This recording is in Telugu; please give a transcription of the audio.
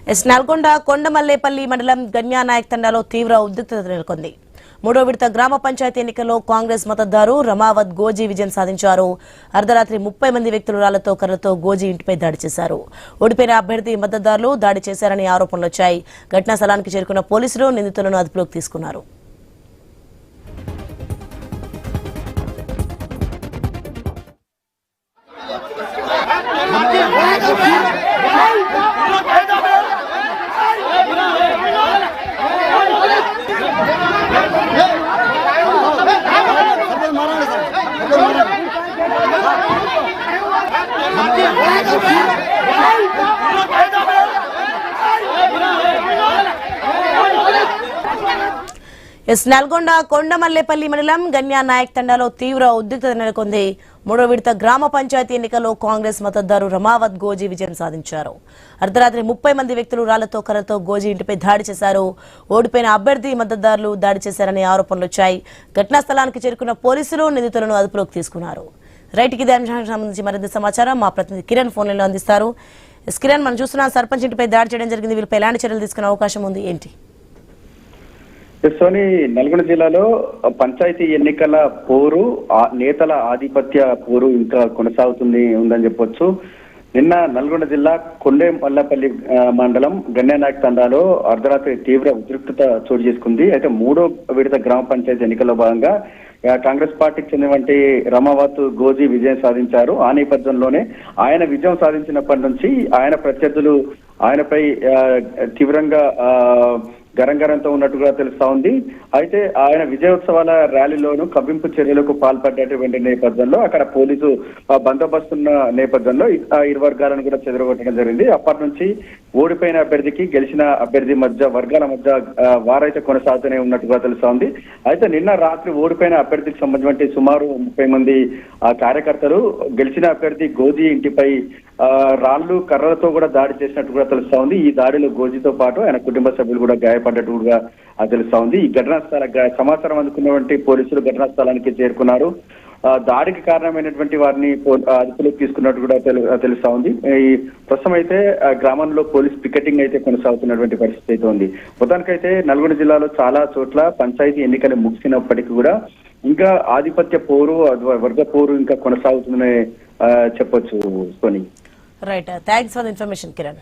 నల్గొండ కొండమల్లేపల్లి మండలం గన్యానాయక్ తండాలో తీవ్ర ఉద్రిక్తత నెలకొంది. మూడో విడత గ్రామ పంచాయతీ ఎన్నికల్లో కాంగ్రెస్ మద్దతుదారు రమావత్ గోజీ విజయం సాధించారు. అర్ధరాత్రి 30 మంది వ్యక్తులు రాళ్లతో కర్రలతో గోజీ ఇంటిపై దాడి చేశారు. ఓడిపోయిన అభ్యర్థి మద్దతుదారులు దాడి చేశారని ఆరోపణలు వచ్చాయి. ఘటనా స్థలానికి చేరుకున్న పోలీసులు నిందితులను అదుపులోకి తీసుకున్నారు. నల్గొండ కొండమల్లేపల్లి మండలం గన్యానాయక్ తండాలో తీవ్ర ఉద్రిక్తత నెలకొంది. మూడో విడత గ్రామ పంచాయతీ ఎన్నికల్లో కాంగ్రెస్ మద్దతుదారు రమావత్ గోజీ విజయం సాధించారు. అర్ధరాత్రి 30 మంది వ్యక్తులు రాళ్లతో కర్రలతో గోజీ ఇంటిపై దాడి చేశారు. ఓడిపోయిన అభ్యర్థి మద్దతుదారులు దాడి చేశారని ఆరోపణలు వచ్చాయి. ఘటనా స్థలానికి చేరుకున్న పోలీసులు నిందితులను అదుపులోకి తీసుకున్నారు. రైట్ కి దానికి సంబంధించి మరింత సమాచారం మా ప్రతినిధి కిరణ్ ఫోన్ లైన్లో అందిస్తారు. కిరణ్, మనం చూస్తున్నాం సర్పంచ్ ఇంటిపై దాడి చేయడం జరిగింది. వీళ్ళపై ఎలాంటి చర్యలు తీసుకునే అవకాశం ఉంది, ఏంటి? సోని, నల్గొండ జిల్లాలో పంచాయతీ ఎన్నికల పోరు, నేతల ఆధిపత్య పోరు ఇంకా ఉందని చెప్పొచ్చు. నిన్న నల్గొండ జిల్లా కొండమల్లేపల్లి మండలం గన్యానాయక్ తండాలో అర్ధరాత్రి తీవ్ర ఉద్రిక్తత చోటు చేసుకుంది. అయితే మూడో విడత గ్రామ పంచాయతీ ఎన్నికల్లో భాగంగా కాంగ్రెస్ పార్టీకి చెందినటువంటి రమావత్ గోజీ విజయం సాధించారు. ఆ నేపథ్యంలోనే ఆయన విజయం సాధించినప్పటి నుంచి ఆయన ప్రత్యర్థులు ఆయనపై తీవ్రంగా గరంగరంతో ఉన్నట్టుగా తెలుస్తా ఉంది. అయితే ఆయన విజయోత్సవాల ర్యాలీలోనూ కవ్వింపు చర్యలకు పాల్పడ్డటువంటి నేపథ్యంలో అక్కడ పోలీసు బందోబస్తున్న నేపథ్యంలో ఇరు వర్గాలను కూడా చెదరగొట్టడం జరిగింది. అప్పటి నుంచి ఓడిపోయిన అభ్యర్థికి గెలిచిన అభ్యర్థి మధ్య వర్గాల మధ్య వారైతే కొనసాగుతూనే ఉన్నట్టుగా తెలుస్తా ఉంది. అయితే నిన్న రాత్రి ఓడిపోయిన అభ్యర్థికి సంబంధించిన సుమారు 30 మంది కార్యకర్తలు గెలిచిన అభ్యర్థి గోజీ ఇంటిపై రాళ్లు కర్రలతో కూడా దాడి చేసినట్టు కూడా తెలుస్తా ఉంది. ఈ దాడిలో గోజీతో పాటు ఆయన కుటుంబ సభ్యులు కూడా గాయపడ్డట్టు కూడా తెలుస్తా ఉంది. ఈ ఘటనా సమాచారం అందుకున్నటువంటి పోలీసులు ఘటనా స్థలానికి చేరుకున్నారు. దాడికి కారణమైనటువంటి వారిని అదుపులోకి తీసుకున్నట్టు కూడా తెలుస్తా ఉంది. ఈ ప్రస్తుతం అయితే గ్రామంలో పోలీస్ పికెటింగ్ అయితే కొనసాగుతున్నటువంటి పరిస్థితి అయితే ఉంది. మొత్తానికైతే నల్గొండ జిల్లాలో చాలా చోట్ల పంచాయతీ ఎన్నికలు ముగిసినప్పటికీ కూడా ఇంకా ఆధిపత్య పోరు, వర్గ పోరు ఇంకా కొనసాగుతుందనే చెప్పొచ్చు. Soni, right, thanks for the information Kiran.